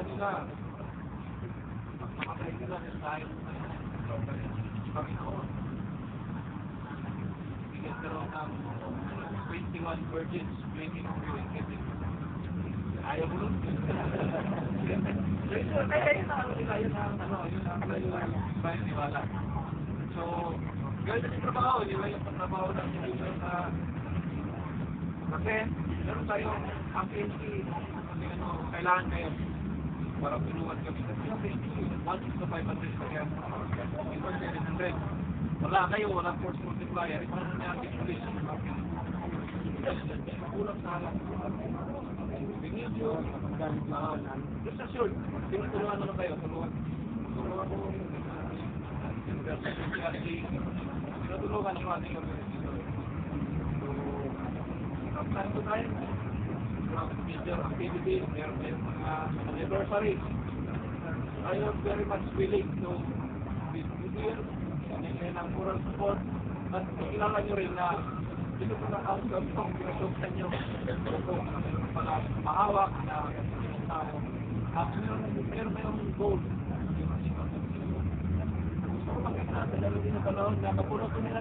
nila. Makakain nila dahil Panginoon. Nagkaroon ng 21 virgins blaming you and getting. Ayaw mo nun. Yun ang paniniwala. So, gawin na yung trabaho. Di ba yung trabaho ng individual na kasi meron tayong agency kailangan kayo para pinuwan kami. Kasi yung agency, 1 to 500 kaya 700. Wala kayo, walang force multiplier. Paano niya ang police? Kulang sa alam. Just assured, tinutulungan naman kayo. Tulungan ko. Tinutulungan ang ating organisasyon. Saan ko tayo? Major activities, meron mga anniversary. I am very much willing to be here and ang moral support. At kilala nyo rin na ito po na outcome ng pinasoksan nyo kung mga mahawak na tao. At meron kayong goal. Gusto ko makita natin lalo din ang panahon na kapulot nila